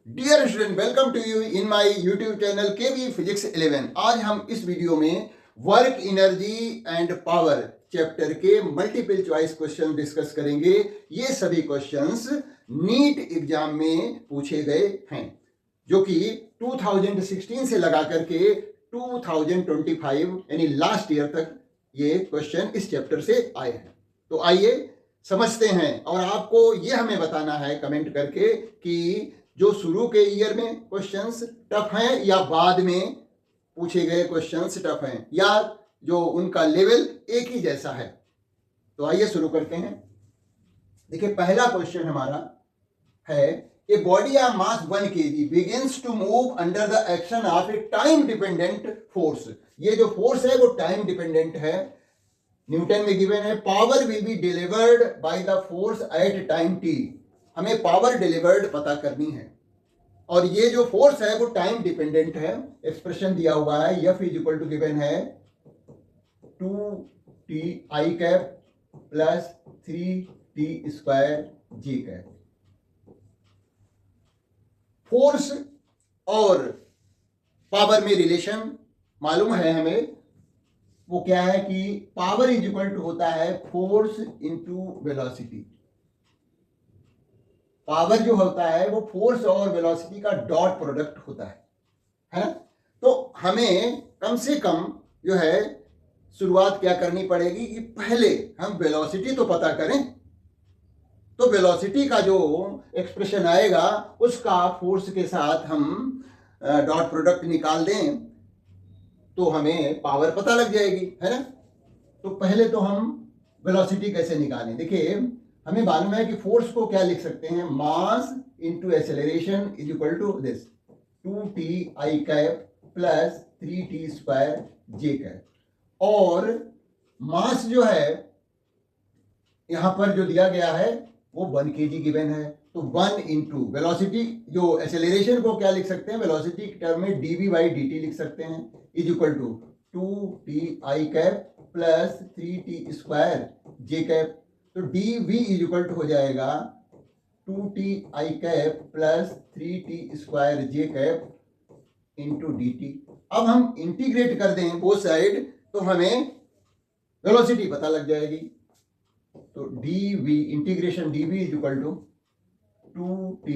Dear student, welcome to you in my YouTube channel KV physics 11। आज हम इस video में work energy and power chapter के multiple choice question डिस्कस करेंगे। ये सभी क्वेश्चंस नीट एग्जाम में पूछे गए हैं, जो कि 2016 से लगा करके 2025 यानी लास्ट ईयर तक ये क्वेश्चन इस चैप्टर से आए हैं। तो आइए समझते हैं, और आपको ये हमें बताना है कमेंट करके कि जो शुरू के ईयर में क्वेश्चंस टफ हैं या बाद में पूछे गए क्वेश्चंस टफ हैं, या जो उनका लेवल एक ही जैसा है। तो आइए शुरू करते हैं। देखिए, पहला क्वेश्चन हमारा है, a body of mass 1 kg begins to move under the action of a time dependent force. ये जो फोर्स है वो टाइम डिपेंडेंट है, न्यूटन में गिवन है। Power will be delivered by the force at time T. हमें power delivered पता करनी है, और ये जो फोर्स है वो टाइम डिपेंडेंट है। एक्सप्रेशन दिया हुआ है, F is equal to given है 2t i cap plus 3t square j cap. Force और पावर में रिलेशन मालूम है हमें। वो क्या है कि पावर इज इक्वल टू होता है फोर्स इनटू वेलोसिटी। पावर जो होता है वो फोर्स और वेलोसिटी का डॉट प्रोडक्ट होता है ना। तो हमें कम से कम जो है शुरुआत क्या करनी पड़ेगी कि पहले हम वेलोसिटी तो पता करें। तो वेलोसिटी का जो एक्सप्रेशन आएगा उसका फोर्स के साथ हम डॉट प्रोडक्ट निकाल दें तो हमें पावर पता लग जाएगी, है ना। तो पहले तो हम वेलोसिटी कैसे निकालें। देखिए, हमें मालूम है कि फोर्स को क्या लिख सकते हैं, mass into acceleration is equal to this 2t i cap plus 3t square j cap. और मास जो है यहां पर जो दिया गया है वो 1 kg गिवन है। तो 1 इंटू वेलोसिटी, जो एक्सेलरेशन को क्या लिख सकते हैं, वेलोसिटी के टर्म में dv बाई dt लिख सकते हैं, is equal to 2t i cap plus 3t square j cap. तो dv इज इक्वल टू हो जाएगा 2t i cap plus 3t square j cap into dt। अब हम इंटीग्रेट कर दें बोथ साइड तो हमें वेलोसिटी पता लग जाएगी। तो dv integration dv is equal to 2t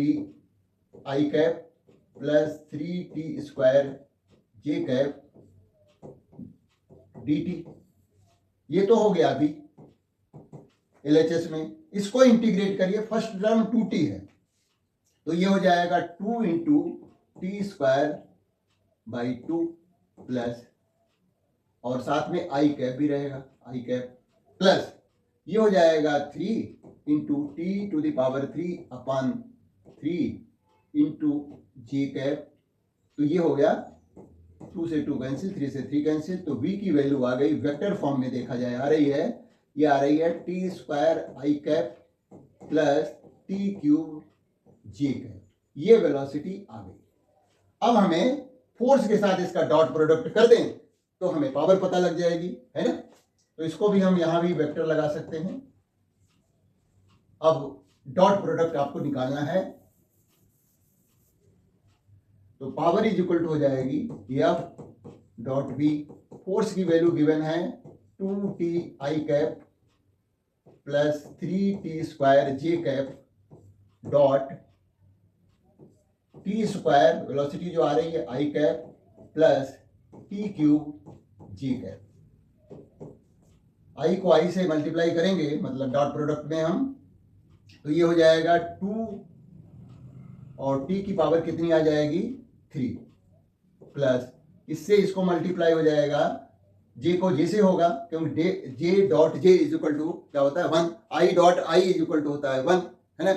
i cap plus 3t square j cap dt। ये तो हो गया अभी LHS में। इसको इंटीग्रेट करिए, फर्स्ट टर्म 2t है तो ये हो जाएगा 2 into T square by 2 plus, और साथ में आई कैप भी रहेगा, आई कैप प्लस ये हो जाएगा 3 into T to the power 3 upon 3 into j cap. तो ये हो गया 2 से 2 कैंसिल, 3 से 3 कैंसिल। तो v की वैल्यू आ गई, वेक्टर फॉर्म में देखा जाए आ रही है, ये आ रही है टी स्क्वायर आई cap plus T cube j cap. ये वेलोसिटी आ गई। अब हमें फोर्स के साथ इसका डॉट प्रोडक्ट कर दें तो हमें पावर पता लग जाएगी, है ना। तो इसको भी हम यहां भी वेक्टर लगा सकते हैं। अब डॉट प्रोडक्ट आपको निकालना है, तो पावर इज इक्वल टू हो जाएगी एफ डॉट बी। फोर्स की वैल्यू गिवन है 2t i cap plus 3t square j cap dot T square, velocity जो आ रही है i cap plus T cube j cap. i को i से मल्टीप्लाई करेंगे मतलब डॉट प्रोडक्ट में हम, तो ये हो जाएगा 2 और t की पावर कितनी आ जाएगी 3 प्लस इससे इसको मल्टीप्लाई हो जाएगा, j को j से होगा क्योंकि j dot j is equal to क्या होता है 1, i dot i is equal to होता है 1, है ना।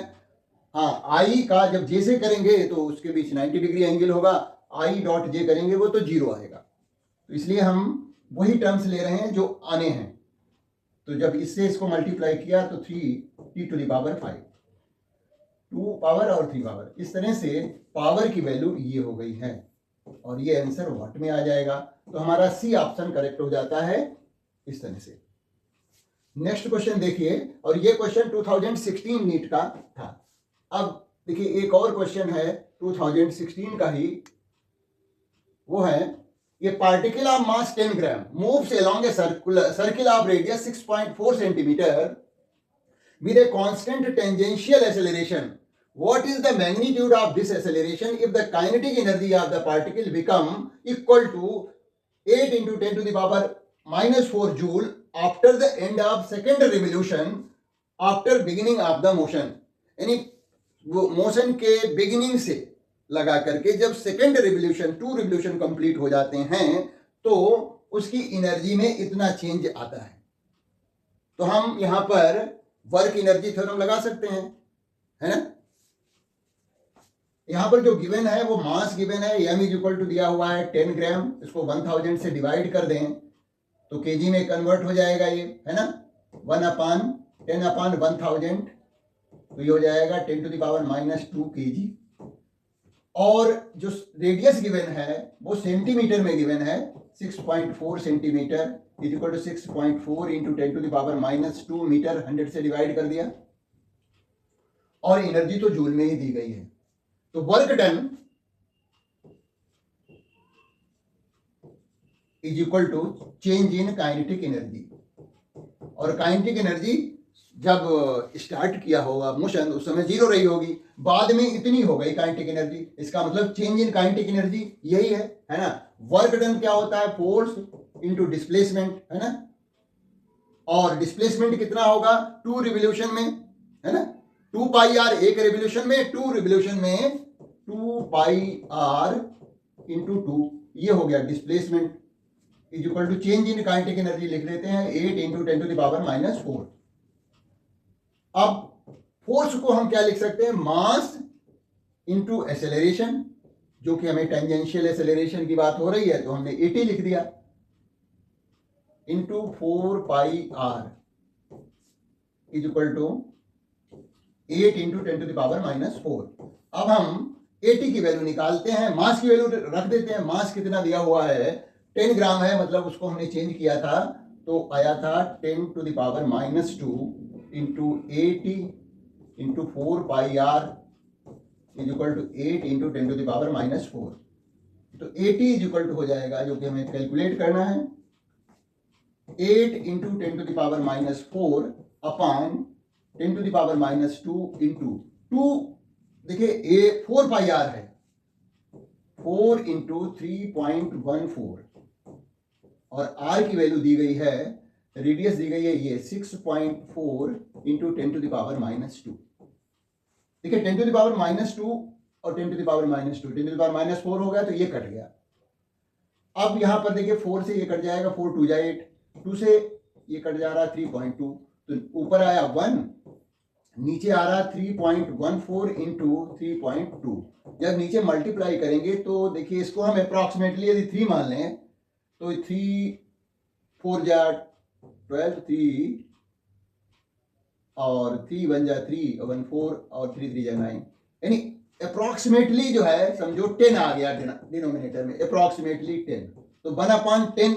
हाँ, i का जब j से करेंगे तो उसके बीच 90 डिग्री एंगल होगा, i डॉट j करेंगे वो तो 0 आएगा। तो इसलिए हम वही टर्म्स ले रहे हैं जो आने हैं। तो जब इससे इसको मल्टीप्लाई किया तो 3t to the power 5, 2 power और 3 पावर, इस तरह से पावर की वैल्यू ये हो गई है, और ये आंसर वाट में आ जाएगा। तो हमारा सी ऑप्शन करेक्ट हो जाता है इस तरह से। नेक्स्ट क्वेश्चन देखिए, और ये क्वेश्चन 2016 नीट का था। अब देखिए एक और क्वेश्चन है 2016 का ही, वो है ये particle of mass 10 gram moves along a circle of radius 6.4 centimetre with a constant tangential acceleration. What is the magnitude of this acceleration if the kinetic energy of the particle become equal to 8 into 10 to the power minus 4 joule after the end of second revolution after beginning of the motion? यानी वो motion के beginning से लगा करके जब second revolution 2 revolution complete हो जाते हैं तो उसकी एनर्जी में इतना चेंज आता है। तो हम यहां पर वर्क एनर्जी थ्योरम लगा सकते हैं, है ना। यहां पर जो गिवन है वो मास गिवन है, m इज इक्वल टू दिया हुआ है 10 ग्राम, इसको 1000 से डिवाइड कर दें तो केजी में कन्वर्ट हो जाएगा ये, है ना। 1/10/1000 तो ये हो जाएगा 10 to the power minus 2 kg। और जो रेडियस गिवन है वो सेंटीमीटर में गिवन है 6.4 centimetre is equal to 6.4 into 10 to the power minus 2 metre, 100 से डिवाइड कर दिया और एनर्जी तो जूल में ही दी गई है। तो work done is equal to change in kinetic energy. और काइनेटिक एनर्जी जब स्टार्ट किया होगा मोशन उस समय 0 रही होगी, बाद में इतनी हो गई काइनेटिक एनर्जी, इसका मतलब चेंज इन काइनेटिक एनर्जी यही है ना। वर्क डन क्या होता है, फोर्स इनटू डिस्प्लेसमेंट, है ना। और डिस्प्लेसमेंट कितना होगा 2 रिवोल्यूशन में, है ना। 2 पाई आर एक रिवोल्यूशन में, 2 रिवोल्यूशन में 2 पाई आर इंटू 2, ये हो गया displacement is equal to change in kinetic energy लिख लेते हैं 8 into 10 to the power minus 4। अब फोर्स को हम क्या लिख सकते हैं, मास इंटू एक्सेलरेशन, जो कि हमें टेंजेंशियल एक्सेलरेशन की बात हो रही है तो हमने 80 लिख दिया, into 4 pi r is equal to 8 into 10 to the power minus 4। अब हम 80 की वैल्यू निकालते हैं, मास की वैल्यू रख देते हैं। मास कितना दिया हुआ है 10 ग्राम है, मतलब उसको हमने चेंज किया था तो आया था 10 to the power minus 2 into 80 into 4 pi r is equal to 8 into 10 to the power minus 4। तो 80 इज इक्वल टू हो जाएगा, जो कि हमें कैलकुलेट करना है, 8 into 10 to the power minus 4 upon 10 to the power minus 2 into 2, देखिए 4 pi are है, 4 इंटू 3.14 और आर की वैल्यू दी गई है, रेडियस दी गई है ये 6.4 into 10 to the power minus 2। देखिए 10 टू द पावर माइनस 2 और 10 to the power minus 2, 10 to the power minus 4 हो गया तो ये कट गया। अब यहां पर देखिए 4 से ये कट जाएगा, 4 2 जा 8, 2 से ये कट जा रहा 3.2, तो ऊपर आया 1, नीचे आ रहा 3.14 इंटू 3.2। जब नीचे मल्टीप्लाई करेंगे तो देखिए इसको हम अप्रॉक्सीमेटली यदि 3 मान लें तो 3 4 जा 12, 3 और 3 1 जा 3 1 4 और 3 3 जा 9, यानी अप्रॉक्सीमेटली जो है समझो 10 आ गया डिनोमिनेटर में, अप्रॉक्सीमेटली 10। तो 1/10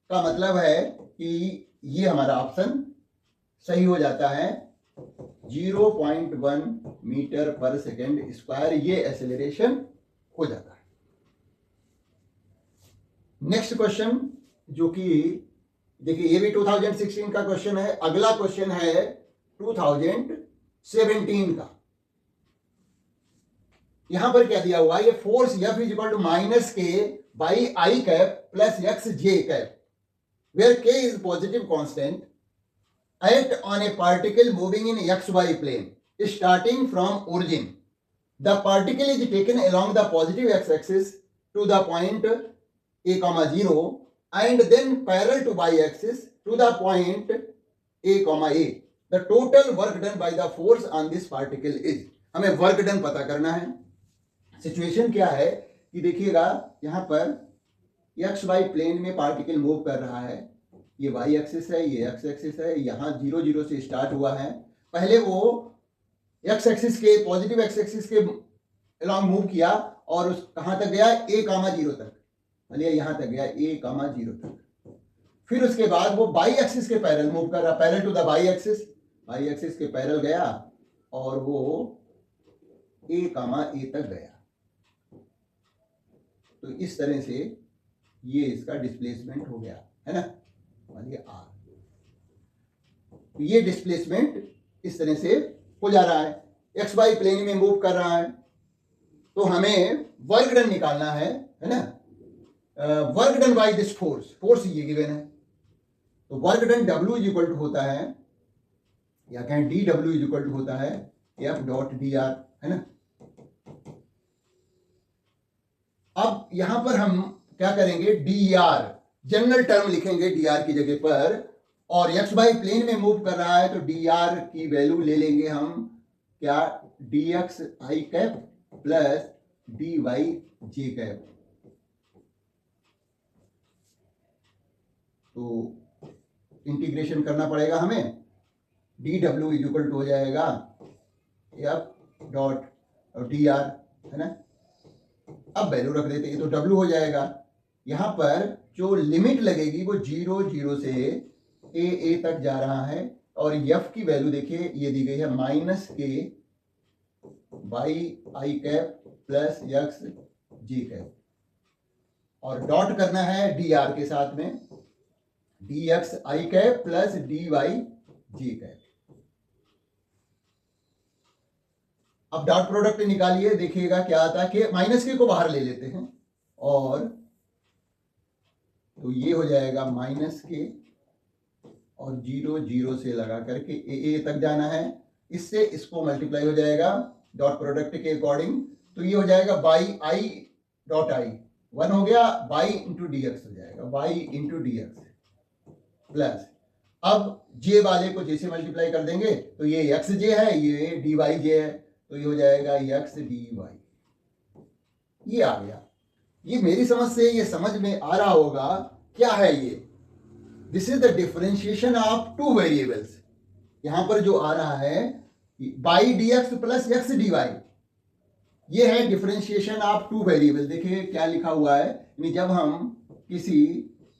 का मतलब है कि ये हमारा ऑप्शन सही हो जाता है, 0.1 मीटर पर सेकेंड स्क्वायर ये एक्सेलरेशन हो जाता है। नेक्स्ट क्वेश्चन, जो कि देखिए ये भी 2016 का क्वेश्चन है। अगला क्वेश्चन है 2017 का। यहां पर क्या दिया हुआ है, ये force F is equal to minus K by I cap plus X J cap, where K is positive constant, act on a particle moving in xy plane starting from origin. The particle is taken along the positive x-axis to the point a comma 0 and then parallel to y-axis to the point a comma a. The total work done by the force on this particle is, हमें work done पता करना है। Situation क्या है कि देखिएगा यहां पर एक्स वाई प्लेन में पार्टिकल मूव कर रहा है, ये वाई एक्सिस है, ये एक्स एक्सिस है, यहाँ 0 0 से स्टार्ट हुआ है। पहले वो एक्स एक्सिस के पॉजिटिव एक्स एक्सिस के अलॉन्ग मूव किया और उस कहाँ तक गया, a, 0 तक, मतलब यहाँ तक गया a, 0 तक। फिर उसके बाद वो बाई एक्सिस के पैरेलल मूव कर रहा, parallel to the y axis के पैरेलल गया और वो ए कामा ए तक गया। तो इस तरह से ये इसका डिस्प्लेसमेंट हो गया, है ना, मानिए आर। ये डिस्प्लेसमेंट इस तरह से हो जा रहा है, एक्स वाई प्लेन में मूव कर रहा है। तो हमें वर्क डन निकालना है ना, work done by this force ये गिवन है। तो work done W is equal to होता है, या कहें DW इज इक्वल टू होता है F.dr, है ना। अब यहां पर हम क्या करेंगे, dr जनरल टर्म लिखेंगे dr की जगह पर, और एक्स वाई प्लेन में मूव कर रहा है तो dr की वैल्यू ले लेंगे हम क्या, dx i cap plus dy j cap. तो इंटीग्रेशन करना पड़ेगा हमें, dw इज इक्वल टू हो जाएगा F.dr, है ना। अब वैल्यू रख देते हैं तो w हो जाएगा। यहां पर जो लिमिट लगेगी वो 0 से a तक जा रहा है, और f की वैल्यू देखिए ये दी गई है माइनस के वाई आई कैप प्लस एक्स जी कैप, और डॉट करना है dr के साथ में dx आई कैप प्लस dy जी कैप। अब डॉट प्रोडक्ट निकालिए, देखिएगा क्या आता है कि माइनस के को बाहर ले लेते हैं, और तो ये हो जाएगा माइनस के, और 0 से लगा करके ए तक जाना है, इससे इसको मल्टीप्लाई हो जाएगा डॉट प्रोडक्ट के अकॉर्डिंग। तो ये हो जाएगा बाई आई डॉट आई, 1 हो गया, बाई इंटू dx हो जाएगा, बाई इंटू dx प्लस, अब जे वाले को जैसे मल्टीप्लाई कर देंगे तो ये एक्स जे है, ये dy जे है, तो ये हो जाएगा एक्स dy। ये आ गया। ये मेरी समझ से ये समझ में आ रहा होगा क्या है ये, this is the differentiation of two variables. यहां पर जो आ रहा है by dx plus x dy, ये है डिफरेंशिएशन ऑफ टू वेरिएबल। देखिए क्या लिखा हुआ है, यानी जब हम किसी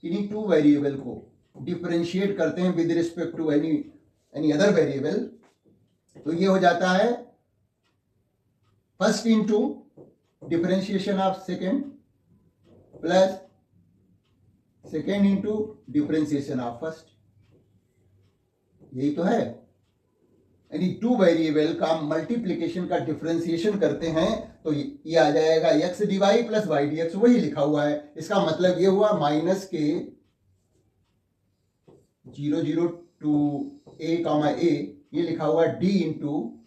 इन्हीं टू वेरिएबल को डिफरेंशिएट करते हैं with respect to any other variable, तो ये हो जाता है first into differentiation of second plus second into differentiation of first. यही तो है, यानी टू वेरिएबल का मल्टीप्लीकेशन का डिफरेंशिएशन करते हैं तो ये आ जाएगा x d y plus y d x, वही लिखा हुआ है। इसका मतलब ये हुआ माइनस के 0 टू a कामा a, ये लिखा हुआ d इंटू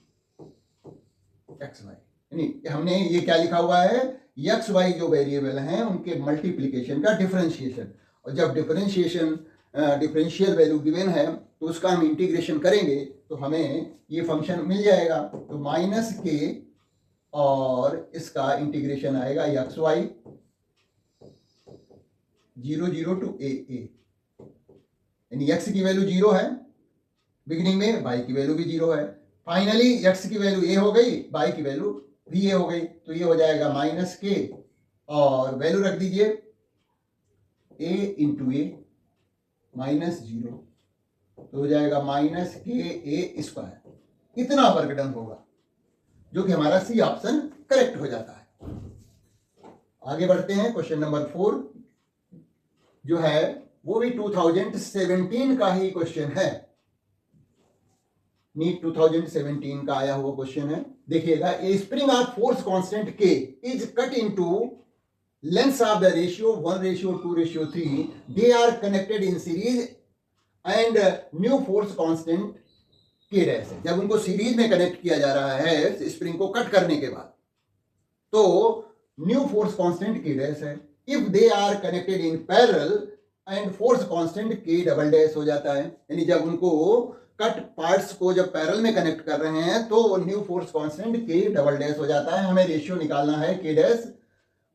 एक्स वाई, यानी हमने ये क्या लिखा हुआ है, एक्स वाई जो वेरिएबल हैं उनके मल्टीप्लीकेशन का डिफरेंशिएशन। और जब डिफरेंशियल वैल्यू गिवन है तो उसका हम इंटीग्रेशन करेंगे तो हमें ये फंक्शन मिल जाएगा। तो माइनस के और इसका इंटीग्रेशन आएगा एक्स वाई 0 टू a, यानी x की वैल्यू 0 है बिगिनिंग में, y की वैल्यू भी 0 है, फाइनली x की वैल्यू a हो गई, y की वैल्यू भी a हो गई। तो ये हो जाएगा माइनस के और वैल्यू रख दीजिए a इंटू ए माइनस 0, तो हो जाएगा माइनस के a स्क्वायर। इतना वर्क डन होगा, जो कि हमारा सी ऑप्शन करेक्ट हो जाता है। आगे बढ़ते हैं, क्वेश्चन नंबर 4 जो है वो भी 2017 का ही क्वेश्चन है, नीट 2017 का आया हुआ क्वेश्चन है। देखिएगा, a spring of force constant K is cut into lengths of the ratio 1:2:3, they are connected in series and new force constant के डैश है। जब उनको सीरीज में कनेक्ट किया जा रहा है स्प्रिंग को कट करने के बाद, तो न्यू फोर्स कांस्टेंट के डैश है। If they are connected in parallel and force constant के डबल डैश हो जाता है, यानी जब उनको कट पार्ट्स को जब पैरेलल में कनेक्ट कर रहे हैं तो न्यू फोर्स कांस्टेंट के डबल डैश हो जाता है। हमें रेशियो निकालना है के डैश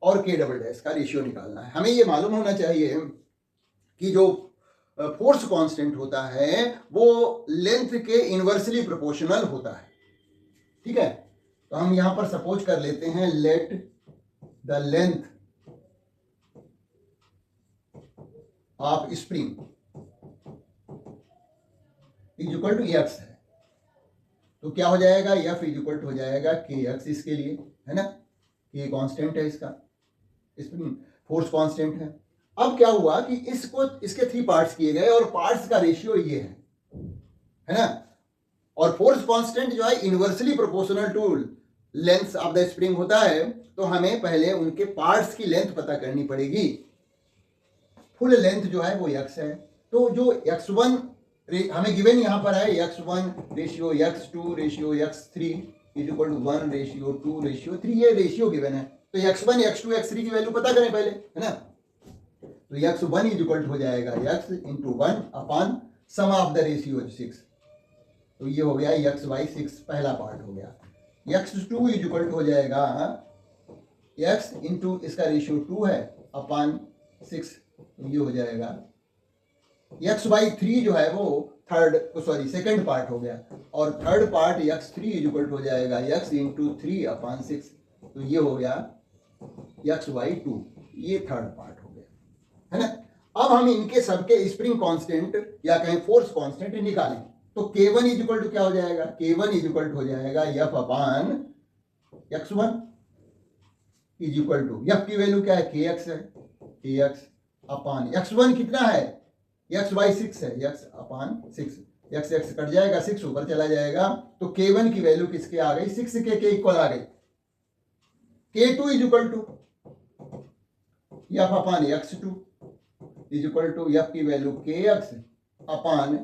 और के डबल डैश का रेशियो निकालना है। हमें ये मालूम होना चाहिए कि जो फोर्स कांस्टेंट होता है वो लेंथ के इनवर्सली प्रोपोर्शनल होता है, ठीक है। तो हम यहां पर सपोज कर लेते हैं let the length of spring is equal to x है, तो क्या हो जाएगा, F इज इक्वल टू हो जाएगा kx इसके लिए, है ना, ये कांस्टेंट है इसका, स्प्रिंग फोर्स कांस्टेंट है। अब क्या हुआ कि इसको इसके 3 पार्ट्स किए गए और पार्ट्स का रेशियो ये है ना, और फोर्स कांस्टेंट जो है inversely proportional to length of the spring होता है, तो हमें पहले उनके पार्ट्स की लेंथ पता करनी पड़ेगी। फुल लेंथ जो है वो x है, तो जो x1 हमें गिवन यहां पर है x1 ratio x2 ratio x3 is equal to 1 ratio 2 ratio 3, ये रेशियो गिवन है। तो x1 x2 x3 की वैल्यू पता करें पहले, है ना। तो x1 इज इक्वल टू हो जाएगा x into 1 upon sum of the ratio 6, तो ये हो गया x/6 पहला पार्ट हो गया। x2 इज इक्वल टू हो जाएगा x इंटू इसका रेशियो 2 है अपॉन 6, तो ये हो जाएगा x/3 जो है वो सेकंड पार्ट हो गया, और third part x3 is equal to हो जाएगा x इंटू 3 अपॉन 6, तो ये हो गया x/2, ये थर्ड पार्ट हो गया, है ना। अब हम इनके सबके स्प्रिंग कांस्टेंट या कहें फोर्स कांस्टेंट निकालें, तो k1 इज इक्वल टू क्या हो जाएगा, k1 इज इक्वल टू हो जाएगा f upon x1 is equal to f की वैल्यू क्या है, kx है, kx अपॉन x1 कितना है, x/6 है, x अपॉन 6, x कट जाएगा, 6 ऊपर चला जाएगा, तो k1 की वैल्यू किसके आ गई, 6 के इक्वल आ गई। k2 is equal to f upon x2 is equal to f की वैल्यू kx अपॉन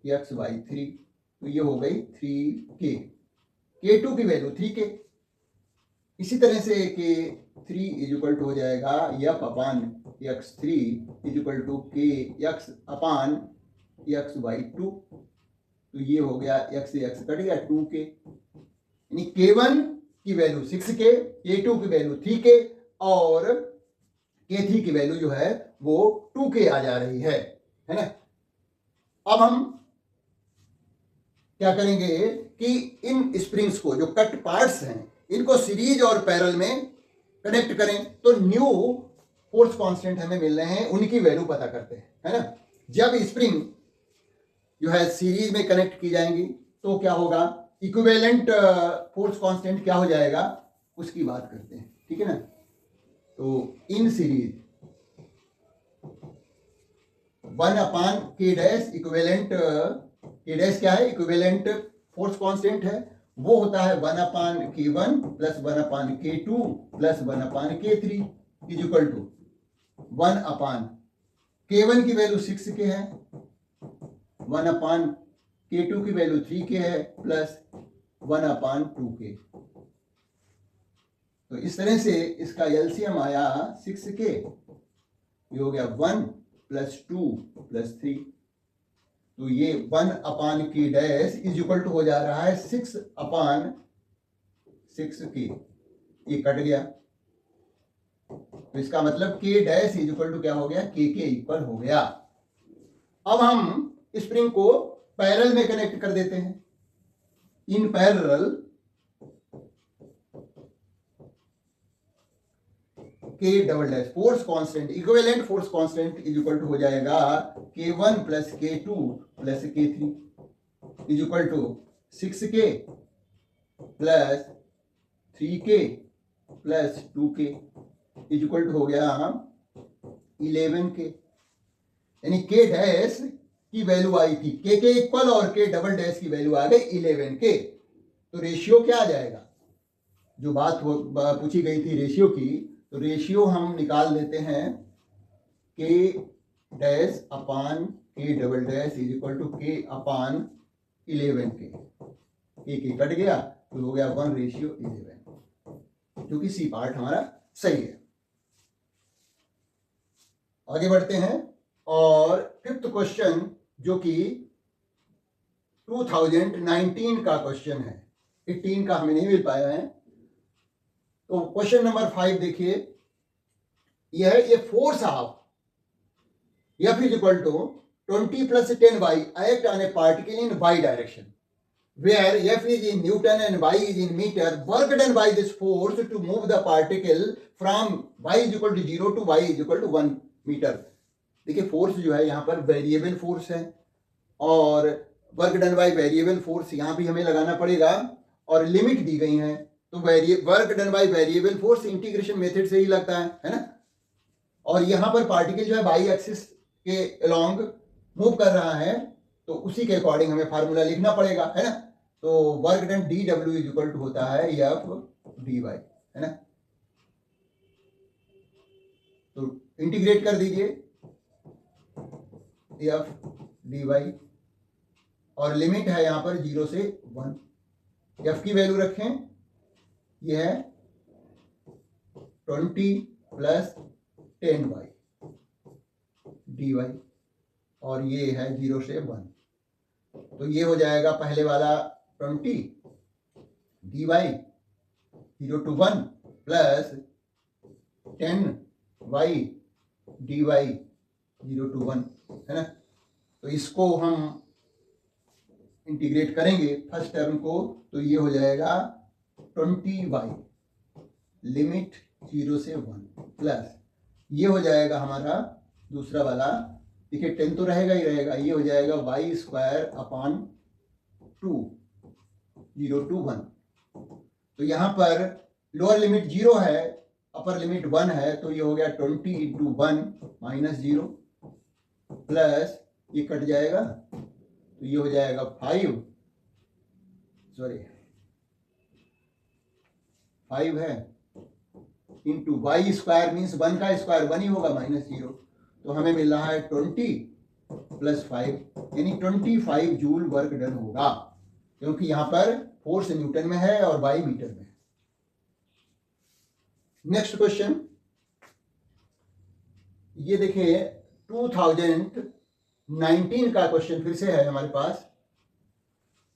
x/3, तो ये हो गई 3k, k2 की वैल्यू 3k। इसी तरह से k3 इज इक्वल टू हो जाएगा f upon x3 is equal to kx upon x/2, तो ये हो गया x से x कट गया 2k, यानी k1 की वैल्यू 6k, k2 की वैल्यू 3k और k3 की वैल्यू जो है वो 2k आ जा रही है ना। अब हम क्या करेंगे कि इन स्प्रिंग्स को जो कट पार्ट्स हैं इनको सीरीज और पैरेलल में कनेक्ट करें, तो न्यू फोर्स कांस्टेंट हमें मिल रहे हैं, उनकी वैल्यू पता करते हैं, है ना। जब स्प्रिंग जो है सीरीज में कनेक्ट की जाएंगी तो क्या होगा, इक्विवेलेंट फोर्स कांस्टेंट क्या हो जाएगा उसकी बात करते हैं, ठीक है ना। तो in series 1 upon k dash equivalent, k dash क्या है, इक्विवेलेंट फोर्स कांस्टेंट है, वो होता है 1 upon k1 plus 1 upon k2 plus 1 upon k3 is equal to 1 upon k1 की वैल्यू 6k है, 1 अपॉन k2 की वैल्यू 3k है प्लस 1 अपॉन 2k। तो इस तरह से इसका एलसीएम आया 6k, ये हो गया 1 प्लस 2 प्लस 3, तो ये 1 upon k dash is equal to हो जा रहा है 6 अपॉन 6k, ये कट गया, तो इसका मतलब k dash is equal to क्या हो गया, k के इक्वल हो गया। अब हम स्प्रिंग को पैरेलल में कनेक्ट कर देते हैं, in parallel k double dash force constant, equivalent force constant is equal to हो जाएगा k1 plus k2 plus k3 is equal to 6k plus 3k plus 2k is equal to हो गया 11k, यानी k dash की value आई थी k के equal और k डबल डैश की वैल्यू आ गई 11k। तो रेशियो क्या आ जाएगा, जो बात पूछी गई थी रेशियो की, तो रेशियो हम निकाल देते हैं k dash upon k double dash is equal to k upon 11k, k cut गया तो हो गया 1:11, जो कि सी पार्ट हमारा सही है। आगे बढ़ते हैं, और 5th क्वेश्चन जो कि 2019 का क्वेश्चन है, 18 का हमें नहीं मिल पाया है। तो क्वेश्चन नंबर 5 देखिए, यह है ये force of F is equal to 20 plus 10y act on a particle in y direction, where F is in Newton and y is in meter. Work done by this force to move the particle from y is equal to 0 to y is equal to 1 metre. देखिए force जो है यहाँ पर variable force है, और work done by variable force यहाँ भी हमें लगाना पड़ेगा, और लिमिट दी गई है, तो work done by variable force integration method से ही लगता है ना। और यहाँ पर पार्टिकल जो है बाई एक्सिस के अलोंग मूव कर रहा है, तो उसी के अकॉर्डिंग हमें फार्मूला लिखना पड़ेगा, है ना। तो वर्क डन डी डब्ल्यू इज इक्वल टू होता है एफ डी वाई, है ना। तो इंटीग्रेट कर दीजिए एफ डी वाई, और लिमिट है यहाँ पर 0 से 1। एफ की वैल्यू रखें, ये है 20 प्लस 10y dy, और ये है 0 से 1। तो ये हो जाएगा पहले वाला 20 dy 0 to 1 plus 10y dy 0 to 1, है ना। तो इसको हम इंटीग्रेट करेंगे फर्स्ट टर्म को, तो ये हो जाएगा 20y लिमिट 0 से 1 प्लस ये हो जाएगा हमारा दूसरा वाला, देखिए 10 तो रहेगा ही रहेगा, ये हो जाएगा वाई स्क्वायर अपॉन 2 0 to 1। तो यहाँ पर लोअर लिमिट 0 है, अपर लिमिट 1 है, तो ये हो गया 20 इंटू 1 माइनस 0 प्लस ये कट जाएगा, तो ये हो जाएगा 5 है इंटू वाई स्क्वायर मीन्स 1 का स्क्वायर 1 ही होगा माइनस 0, तो हमें मिल रहा है 20 प्लस 5 यानी 25 जूल वर्क डन होगा, क्योंकि यहां पर फोर्स न्यूटन में है और वाई मीटर में है। नेक्स्ट क्वेश्चन ये देखिए 2019 का क्वेश्चन फिर से है हमारे पास।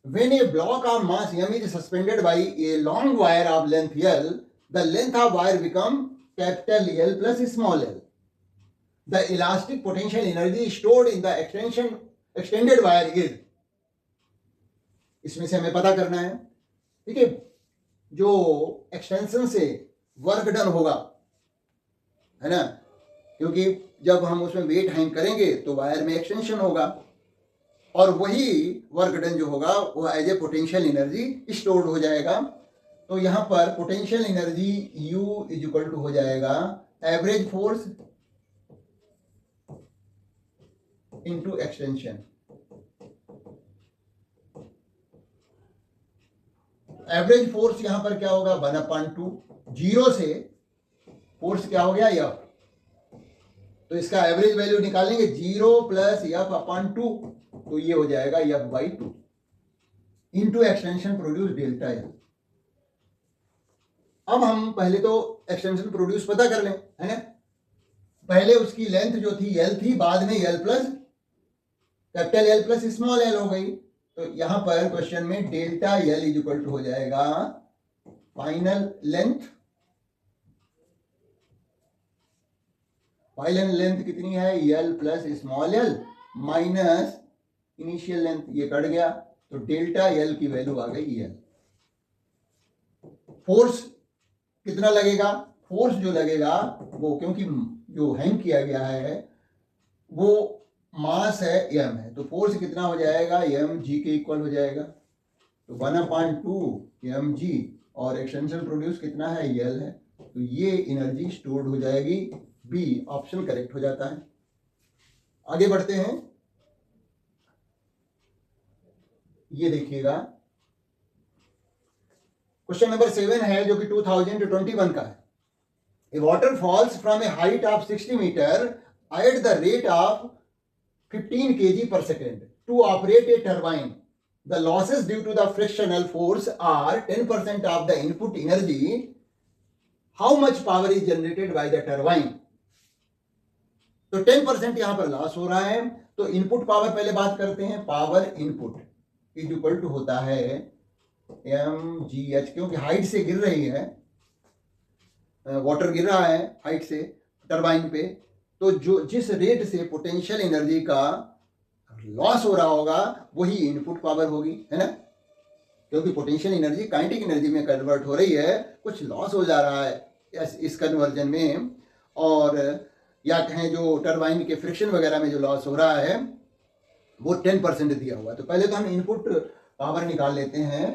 When a block of mass m is suspended by a long wire of length L, the length of wire become capital L plus small l. The elastic potential energy stored in the extended wire is, इसमें से हमें पता करना है, ठीक है। जो extension से वर्क डन होगा, है ना, क्योंकि जब हम उसमें वेट हैंग करेंगे तो वायर में एक्सटेंशन होगा, और वही वर्क डन जो होगा वो as a potential energy stored हो जाएगा। तो यहाँ पर potential energy U is equal to हो जाएगा average force into extension. Average force यहां पर क्या होगा 1/2, 0 से फोर्स क्या हो गया F, तो इसका एवरेज वैल्यू निकालेंगे 0 प्लस F/2, तो ये हो जाएगा F/2 into extension produce delta L। अब हम पहले तो एक्सटेंशन प्रोड्यूस पता कर लें, है ना। पहले उसकी लेंथ जो थी L थी, बाद में L plus capital L plus small l हो गई। तो यहां पर क्वेश्चन में delta L is equal to हो जाएगा फाइनल लेंथ। फाइनल लेंथ कितनी है L plus small l minus initial length, ये कट गया, तो डेल्टा L की वैल्यू आ गई L। फोर्स कितना लगेगा, फोर्स जो लगेगा वो, क्योंकि जो हैंग किया गया है वो मास है m है, तो फोर्स कितना हो जाएगा mg के इक्वल हो जाएगा, तो 1/2 mg, और एक्सटेंशन प्रोड्यूस कितना है L है, तो ये एनर्जी स्टोर्ड हो जाएगी। बी ऑप्शन करेक्ट हो जाता है। आगे बढ़ते हैं, ये देखिएगा क्वेश्चन नंबर 7 है जो कि 2021 का है। A water falls from a height of 60 metre at the rate of 15 kg per second to operate a turbine. The losses due to the frictional force are 10% of the input energy. How much power is generated by the turbine? तो 10% यहां पर loss हो रहा है। तो input power पहले बात करते हैं। Power input is equal to होता है mgh, क्योंकि हाइट से गिर रही है, वाटर गिर रहा है हाइट से टरबाइन पे, तो जो जिस रेट से पोटेंशियल एनर्जी का लॉस हो रहा होगा वही इनपुट पावर होगी, है ना। क्योंकि पोटेंशियल एनर्जी काइनेटिक एनर्जी में कन्वर्ट हो रही है, कुछ लॉस हो जा रहा है इस कन्वर्जन में, और या कहें जो टरबाइन के फ्रिक्शन वगैरह में जो लॉस हो रहा है, वो 10% दिया हुआ है। तो पहले तो हम इनपुट पावर निकाल लेते हैं,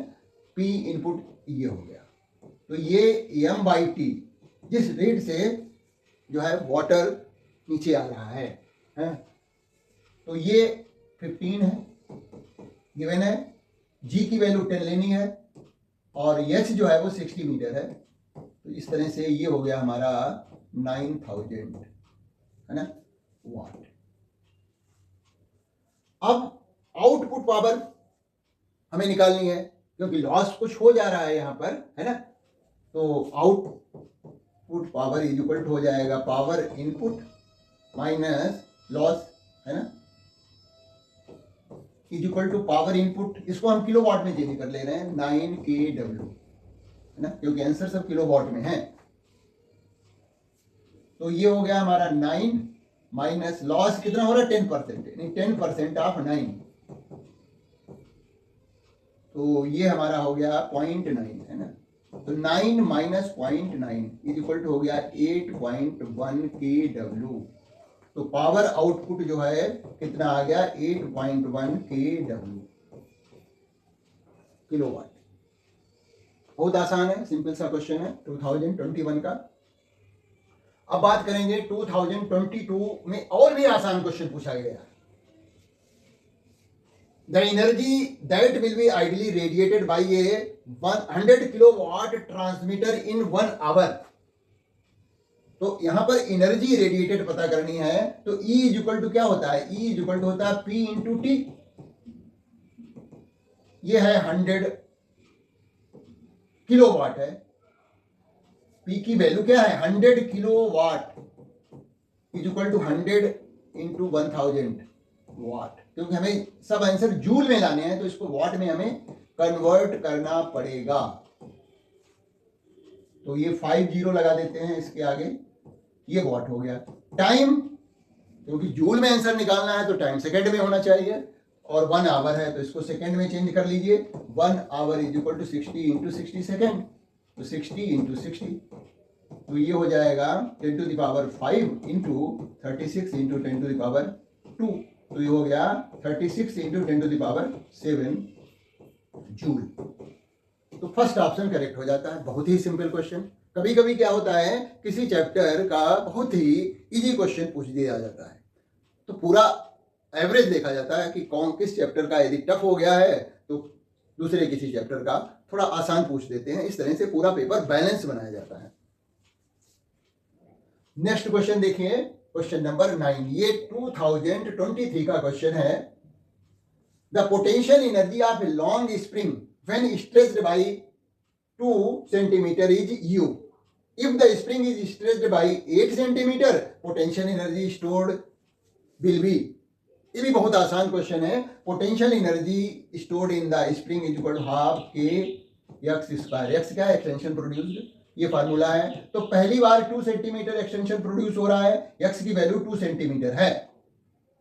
P इनपुट ये हो गया। तो ये m/t जिस रेट से जो है वाटर नीचे आ रहा है, तो ये 15 है गिवन है, G की वैल्यू 10 लेनी है और H जो है वो 60 मीटर है। तो इस तरह से ये हो गया हमारा 9000 है ना वाट। अब आउटपुट पावर हमें निकालनी है क्योंकि लॉस कुछ हो जा रहा है यहाँ पर, है ना। तो output power is equal to हो जाएगा पावर इनपुट माइनस लॉस, है ना, is equal to power input, इसको हम किलोवाट में चेंज कर ले रहे हैं 9 kW, है ना, क्योंकि आंसर सब किलोवाट में है। तो ये हो गया हमारा 9 माइनस लॉस कितना हो रहा है 10%, यानी 10% ऑफ 9, तो ये हमारा हो गया 0.9, है ना। तो 9 माइनस 0.9 इज इक्वल टू हो गया 8.1 kW। तो पावर आउटपुट जो है कितना आ गया 8.1 kW किलोवाट। बहुत आसान है, सिंपल सा क्वेश्चन है 2021 का। अब बात करेंगे 2022 में और भी आसान क्वेश्चन पूछा गया। The energy that will be ideally radiated by a 100 kilowatt transmitter in 1 hour. तो यहां पर एनर्जी रेडिएटेड पता करनी है, तो E इज इक्वल टू क्या होता है, E इज इक्वल टू होता है P इंटू टी। ये है 100 किलोवाट है, P की वैल्यू क्या है 100 kilowatt is equal to 100 into 1000 watt. क्योंकि हमें सब आंसर जूल में लाने हैं तो इसको वाट में हमें कन्वर्ट करना पड़ेगा। तो ये 50 लगा देते हैं इसके आगे, ये वाट हो गया। टाइम, क्योंकि जूल में आंसर निकालना है तो टाइम सेकंड में होना चाहिए, और 1 आवर है तो इसको सेकंड में चेंज कर लीजिए। 1 hour is equal to 60 into 60 second, तो 60 इंटू 60, तो ये हो जाएगा 10 to the power 5 into 36 into 10 to the power 2, तो ये हो गया 36 into 10 to the power 7 joule. तो फर्स्ट ऑप्शन करेक्ट हो जाता है। बहुत ही सिंपल क्वेश्चन। कभी कभी क्या होता है, किसी चैप्टर का बहुत ही इजी क्वेश्चन पूछ दिया जाता है, तो पूरा एवरेज देखा जाता है कि कौन किस चैप्टर का यदि टफ हो गया है तो दूसरे किसी चैप्टर का थोड़ा आसान पूछ देते हैं। इस तरह से पूरा पेपर बैलेंस बनाया जाता है। नेक्स्ट क्वेश्चन देखिए, क्वेश्चन नंबर 9। ये 2023 का क्वेश्चन है। The potential energy of a long spring when stretched by 2 centimeter is U. If the spring is stretched by 8 centimeter, potential energy stored will be. ये भी बहुत आसान क्वेश्चन है। Potential energy stored in the spring is equal to half k x square. X क्या है, extension produced, ये formula है। तो पहली बार 2 सेंटीमीटर एक्सटेंशन प्रोड्यूस हो रहा है, एक्स की वैल्यू 2 सेंटीमीटर है,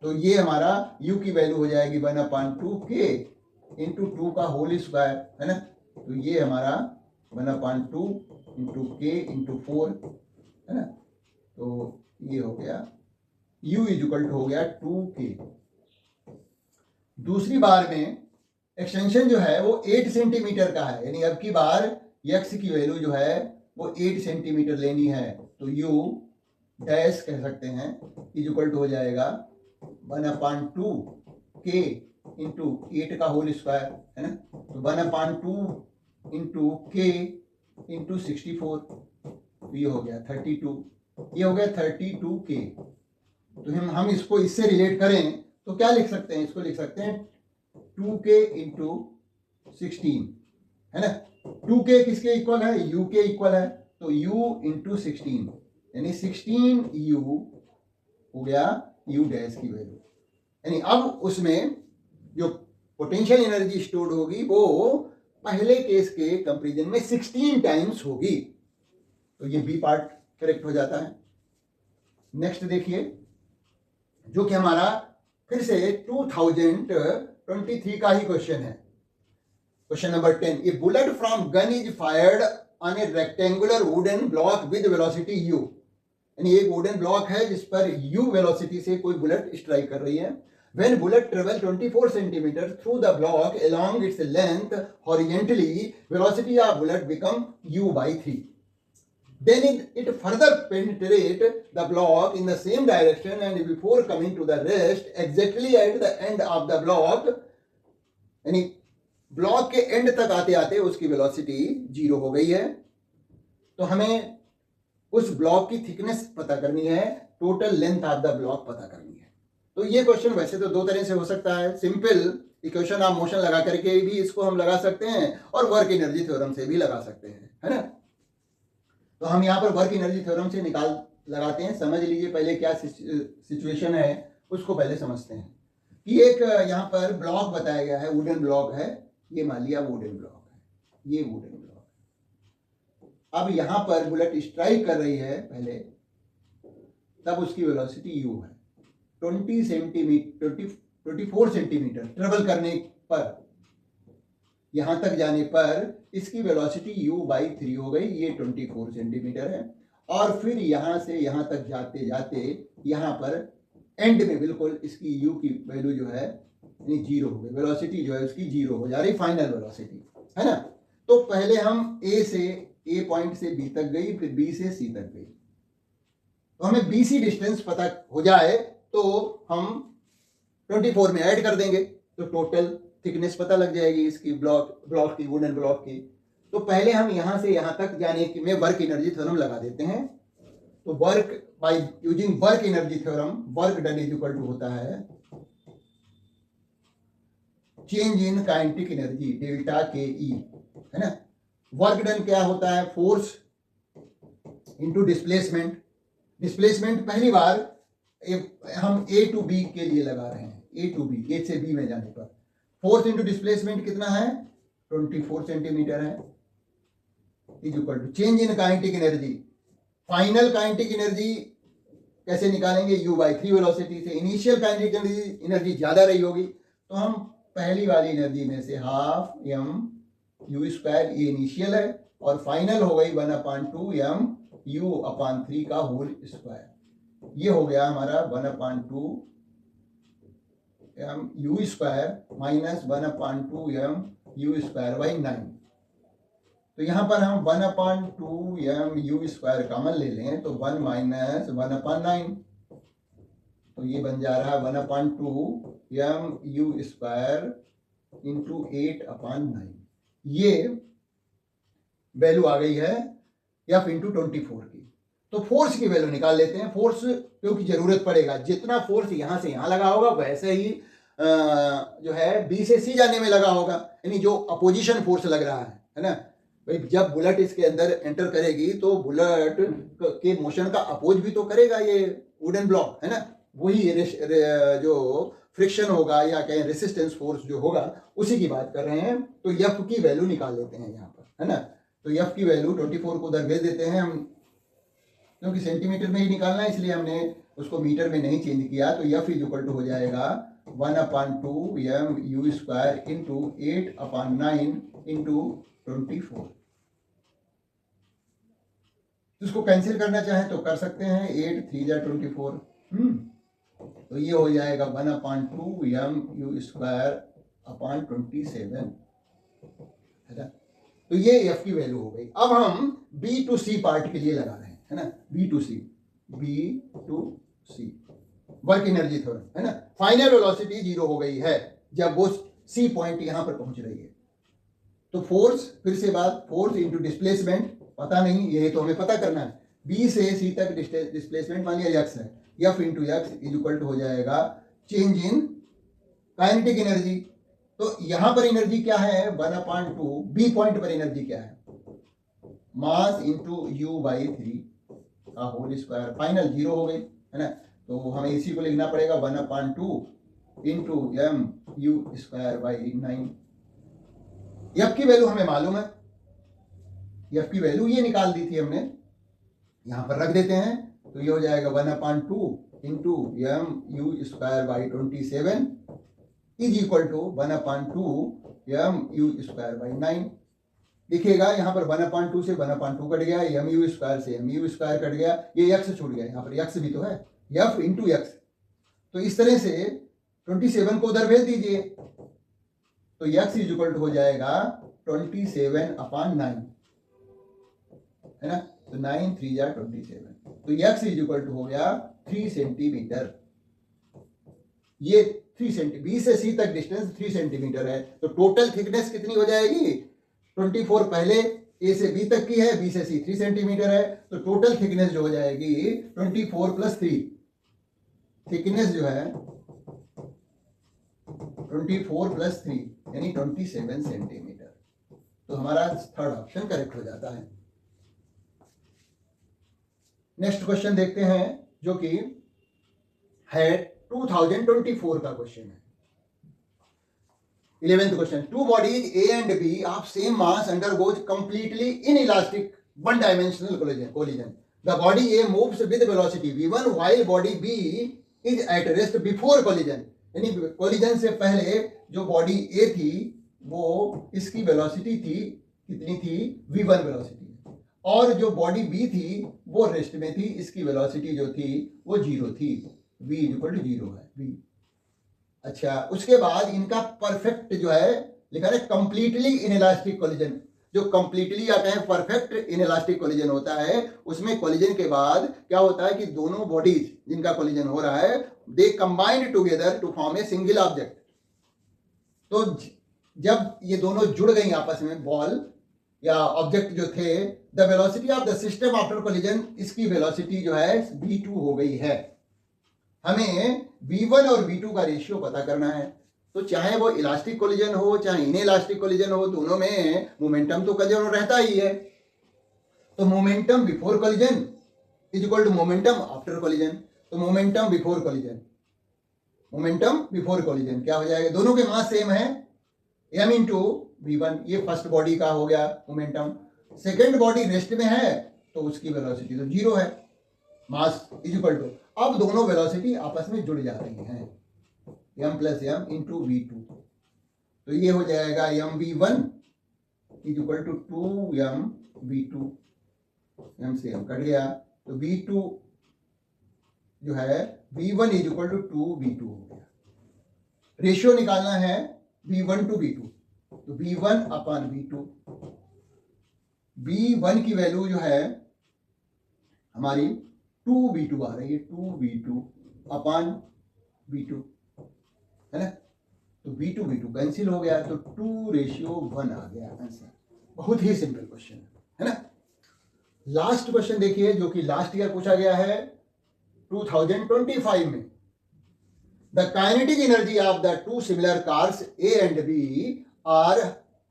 तो ये हमारा यू की वैल्यू हो जाएगी 1/2 के इंटू 2 का होल स्क्वायर, है ना। तो ये हमारा 1/2 इंटू के इंटू 4, है ना। तो ये हो गया u इज इक्वल टू हो गया 2k। दूसरी बार में एक्सटेंशन जो है वो 8 सेंटीमीटर का है, यानी अब की बार x की वैल्यू जो है वो 8 सेंटीमीटर लेनी है, तो u डैश कह सकते हैं इज इक्वल टू हो जाएगा 1/2 k इंटू 8 का होल स्क्वायर, है ना। तो 1/2 इंटू के इंटू 64, तो ये हो गया 32, ये हो गया 32 के। तो हम इसको इससे रिलेट करें तो क्या लिख सकते हैं, इसको लिख सकते हैं 2k इंटू 16, है ना। 2k किसके इक्वल है, u के इक्वल है, तो u इंटू 16 यानी 16u हो गया u डैश की वैल्यू। यानी अब उसमें जो पोटेंशियल एनर्जी स्टोर्ड होगी वो पहले केस के कंपैरिजन में 16 टाइम्स होगी। तो ये बी पार्ट करेक्ट हो जाता है। नेक्स्ट देखिए, जो कि हमारा फिर से 2023 का ही क्वेश्चन है। Question number 10। A bullet from gun is fired on A rectangular wooden block with velocity u। यानी एक वुडन ब्लॉक है जिस पर u वेलोसिटी से कोई बुलेट स्ट्राइक कर रही है। When bullet travel 24 centimeters through the block along its length horizontally, velocity of bullet become u by 3. Then it further penetrate the block in the same direction and before coming to the rest exactly at the end of the block, यानी block के and तक आते आते उसकी velocity 0 हो गई है। तो हमें उस ब्लॉक की थिकनेस पता करनी है, total length of the block पता करनी है। तो ये क्वेश्चन वैसे तो दो तरह से हो सकता है, सिंपल इक्वेशन ऑफ मोशन लगा करके भी इसको हम लगा सकते हैं और वर्क एनर्जी थ्योरम से भी लगा सकते हैं, है ना। तो हम यहाँ पर वर्क एनर्जी थ्योरम से लगाते हैं। समझ लीजिए पहले क्या सिचुएशन है उसको पहले समझते हैं कि एक यहाँ पर ब्लॉक बताया गया है, वुडन ब्लॉक है, ये मान लिया वुडन ब्लॉक है, ये वुडन ब्लॉक है। अब यहाँ पर बुलेट स्ट्राइक कर रही है पहले, तब उसकी वेलोसिटी u है। 24 सेंटीमीटर ट्रेवल करने पर, यहां तक जाने पर इसकी वेलोसिटी u बाई 3 हो गई, ये 24 सेंटीमीटर है। और फिर यहां से यहां तक जाते जाते यहां पर एंड में बिल्कुल इसकी u की वैल्यू जो है 0 हो गई, वेलोसिटी जो है उसकी 0 हो जा रही, फाइनल वेलोसिटी, है ना। तो पहले हम ए पॉइंट से बी तक गई, फिर बी से सी तक गई। तो हमें BC डिस्टेंस पता हो जाए तो हम 24 में ऐड कर देंगे तो टोटल थिकनेस पता लग जाएगी इसकी ब्लॉक की, वुडन ब्लॉक की। तो पहले हम यहां से यहां तक जाने की में वर्क एनर्जी थ्योरम लगा देते हैं। तो work by using work energy theorem, work done is equal to होता है change in kinetic energy delta k e, है ना। वर्क डन क्या होता है, फोर्स इनटू डिस्प्लेसमेंट। डिस्प्लेसमेंट पहली बार हम A to B के लिए लगा रहे हैं, A to B, A से B में जाने पर फोर्स इंटू डिस्प्लेसमेंट कितना है, 24 सेंटीमीटर है, is equal to change in kinetic energy. Final kinetic energy कैसे निकालेंगे, u बाई 3 वेलोसिटी से। इनिशियल काइनेटिक एनर्जी ज्यादा रही होगी तो हम पहली वाली एनर्जी में से हाफ m u स्क्वायर, ये इनिशियल है, और फाइनल हो गई 1/2 m u/3 का होल स्क्वायर। ये हो गया हमारा 1/2 m u square minus 1/2 m u square by 9। तो यहां पर हम 1/2 m u स्क्वायर कॉमन ले लें तो 1 माइनस 1/9, तो ये बन जा रहा है 1/2 m u स्क्वायर इंटू 8/9। ये वैल्यू आ गई है f इंटू 24 की। तो फोर्स की वैल्यू निकाल लेते हैं। फोर्स क्योंकि जरूरत पड़ेगा, जितना फोर्स यहां से यहां लगा होगा वैसे ही जो है बी से सी जाने में लगा होगा, यानी जो अपोजिशन फोर्स लग रहा है ना। भाई जब बुलेट इसके अंदर एंटर करेगी तो बुलेट के मोशन का अपोज भी तो करेगा ये वुडन ब्लॉक, है ना। वही जो फ्रिक्शन होगा या कहें रेसिस्टेंस फोर्स जो होगा उसी की बात कर रहे हैं। तो एफ की वैल्यू निकाल लेते हैं यहाँ पर, है ना। तो एफ की वैल्यू 24 को उधर भेज देते हैं हम, क्योंकि सेंटीमीटर में ही निकालना है इसलिए हमने उसको मीटर में नहीं चेंज किया। तो एफ इज इक्वल टू हो जाएगा 1/2 m u square into 8/9 into 24। इसको कैंसिल करना चाहें तो कर सकते हैं, 8 3 जा 24। तो ये हो जाएगा 1/2 m u स्क्वायर अपॉन 27, है ना। तो ये एफ की वैल्यू हो गई। अब हम बी टू सी पार्ट के लिए लगा रहे हैं, है ना। B to C work energy theorem, है ना। फाइनल वेलोसिटी 0 हो गई है जब वो सी पॉइंट यहां पर पहुंच रही है। तो फोर्स, फिर से बात, फोर्स इंटू डिस्प्लेसमेंट पता नहीं, ये तो हमें पता करना है। बी से सी तक डिस्प्लेसमेंट मान लिया x है, f into x is equal to हो जाएगा चेंज इन काइनेटिक एनर्जी। तो यहां पर एनर्जी क्या है 1/2, बी पॉइंट पर एनर्जी क्या है, मास इंटू u बाई 3 का होल स्क्वायर। फाइनल 0 हो गई, है ना। तो हमें इसी को लिखना पड़ेगा 1/2 into m u square by 9। F की वैल्यू हमें मालूम है, एफ की वैल्यू ये निकाल दी थी हमने, यहां पर रख देते हैं। तो ये हो जाएगा 1/2 into m u square by 27 is equal to 1/2 m u square by 9। देखिएगा यहाँ पर 1/2 से 1/2 कट गया, m u स्क्वायर से m u स्क्वायर कट गया, ये x छूट गया, यहाँ पर x भी तो है, f इंटू एक्स। तो इस तरह से 27 को उधर भेज दीजिए, तो x इज इक्वल टू हो जाएगा 27/9, है ना। तो 9 3 जा 27, तो x इज इक्वल टू हो गया 3 सेंटीमीटर। ये 3 सेंटी, बी से सी तक डिस्टेंस 3 सेंटीमीटर है, तो टोटल थिकनेस कितनी हो जाएगी? 24 पहले ए से बी तक की है, बी से सी 3 सेंटीमीटर है, तो टोटल थिकनेस जो हो जाएगी 24 + 3, थिकनेस जो है 24 + 3 यानी 27 सेंटीमीटर। तो हमारा थर्ड ऑप्शन करेक्ट हो जाता है। नेक्स्ट क्वेश्चन देखते हैं, जो कि है 2024 का क्वेश्चन है। 11th question, two bodies A and B of same mass undergoes completely inelastic one dimensional collision. The body A moves with velocity v1 while body B is at rest before collision. यानी collision से पहले जो body ए थी वो इसकी velocity थी, कितनी थी? v1 वेलोसिटी, और जो बॉडी बी थी वो रेस्ट में थी, इसकी वेलोसिटी जो थी वो 0 थी, v = 0 है v। अच्छा, उसके बाद इनका परफेक्ट जो है लिखा है कंप्लीटली इनइलास्टिक कोलिजन। जो कंप्लीटली या कहें परफेक्ट इनइलास्टिक कोलिजन होता है, उसमें कोलिजन के बाद क्या होता है कि दोनों बॉडीज जिनका कोलिजन हो रहा है they combined together to form a single object. तो जब ये दोनों जुड़ गई आपस में, बॉल या ऑब्जेक्ट जो थे, the velocity of the system after collision, इसकी वेलोसिटी जो है v2 हो गई है। हमें v1 और v2 का रेशियो पता करना है। तो चाहे वो इलास्टिक कोलिजन हो चाहे इनइलास्टिक कोलिजन हो, दोनों में मोमेंटम तो कंजर्व रहता ही है। तो momentum before collision is equal to momentum after collision. तो momentum before collision, momentum before collision क्या हो जाएगा? दोनों के मास सेम है, m इंटू v1। ये फर्स्ट बॉडी का हो गया मोमेंटम। सेकेंड बॉडी रेस्ट में है तो उसकी वेलोसिटी तो 0 है, मास इज इक्वल टू, अब दोनों वेलोसिटी आपस में जुड़ जा रही हैं, m + m इंटू v2। तो ये हो जाएगा mv1 is equal to 2mv2, m से m कट गया, तो v2 जो है v1 is equal to 2v2 हो गया। रेशियो निकालना है v1 to v2, तो v1/v2, v1 की वैल्यू जो है हमारी 2v2 आ रही है, 2v2/v2, है ना। तो v2 कैंसिल हो गया, तो 2:1 आ गया आंसर। बहुत ही सिंपल क्वेश्चन है ना। लास्ट क्वेश्चन देखिए, जो कि लास्ट ईयर पूछा गया है 2025 में। The kinetic energy of the two similar cars A and B are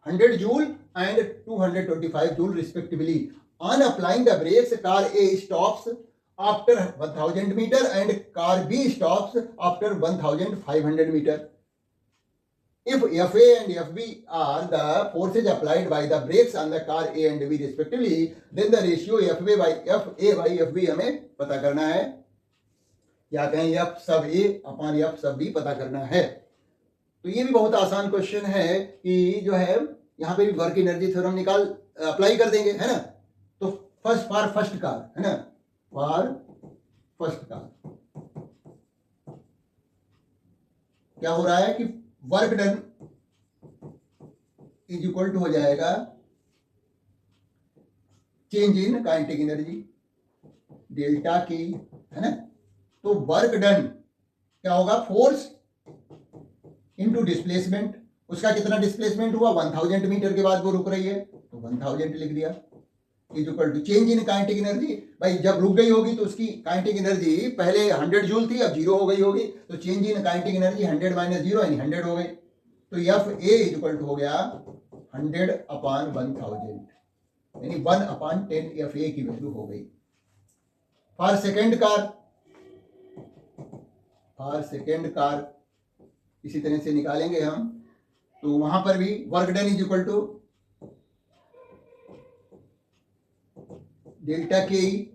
100 joule and 225 joule respectively. On applying the brakes, car A stops after 1000 meter and car B stops after 1500 meter. If FA and FB are the forces applied by the brakes on the car A and B respectively, then the ratio FA/FB हमें पता करना है, या कहें F/A/F B पता करना है। तो ये भी बहुत आसान क्वेश्चन है कि जो है यहाँ पे भी वर्क एनर्जी थ्योरम अप्लाई कर देंगे, है ना। तो फर्स्ट कार, है ना, फॉर फर्स्ट कार क्या हो रहा है कि work done is equal to हो जाएगा change in kinetic energy delta की, है ना। तो वर्क डन क्या होगा? Force into displacement. उसका कितना डिस्प्लेसमेंट हुआ? 1000 मीटर के बाद वो रुक रही है तो 1000 लिख दिया, is equal to change in kinetic energy. भाई जब रुक गई होगी तो उसकी काइनेटिक एनर्जी पहले 100 जूल थी, अब 0 हो गई होगी, तो चेंज इन काइनेटिक एनर्जी 100 - 0 यानी 100 हो गई। तो FA इज इक्वल टू हो गया 100/1000 यानी 1/10 FA की वैल्यू हो गई। फॉर सेकेंड कार इसी तरह से निकालेंगे हम। तो वहां पर भी work done is equal to delta k e,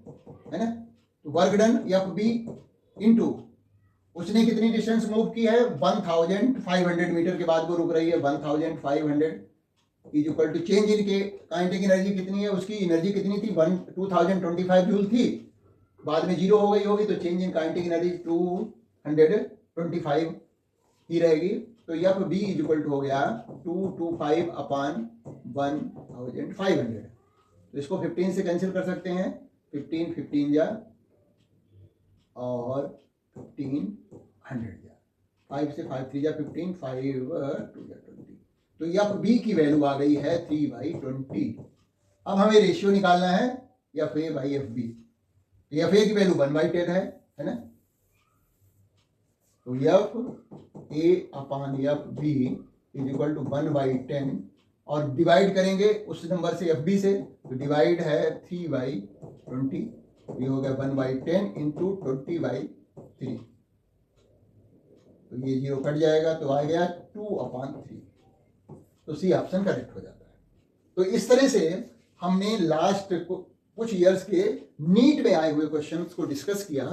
है ना। तो वर्क डन FB इंटू उसने कितनी डिस्टेंस मूव की है? 1500 मीटर के बाद वो रुक रही है 1500 is equal to change in k kinetic energy कितनी है? उसकी एनर्जी कितनी थी? 2025 जूल थी, बाद में 0 हो गई होगी, तो चेंज इन काइनेटिक एनर्जी 225 ही रहेगी। तो f b is equal to हो गया 225 अपॉन 1500। तो इसको 15 से कैंसिल कर सकते हैं, 15 15 जा और 1500 जा, 5 से 5 3 जा 15, 5 2 जा 20। तो एफ बी की वैल्यू आ गई है 3/20। अब हमें रेशियो निकालना है f a by f b. F a की वैल्यू 1/10 है ना। तो f a upon f b is equal to 1/10 और डिवाइड करेंगे उस नंबर से एफ बी से, तो डिवाइड है 3/20। ये हो गया 1/10 इंटू 20/3। तो ये 0 कट जाएगा तो आ गया 2/3। तो सी ऑप्शन करेक्ट हो जाता है। तो इस तरह से हमने लास्ट कुछ ईयर्स के नीट में आए हुए क्वेश्चंस को डिस्कस किया।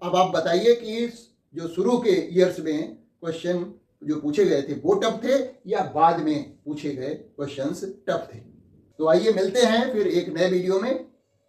अब आप बताइए कि जो शुरू के ईयर्स में क्वेश्चन जो पूछे गए थे वो टफ थे या बाद में पूछे गए क्वेश्चंस टफ थे। तो आइए मिलते हैं फिर एक नए वीडियो में।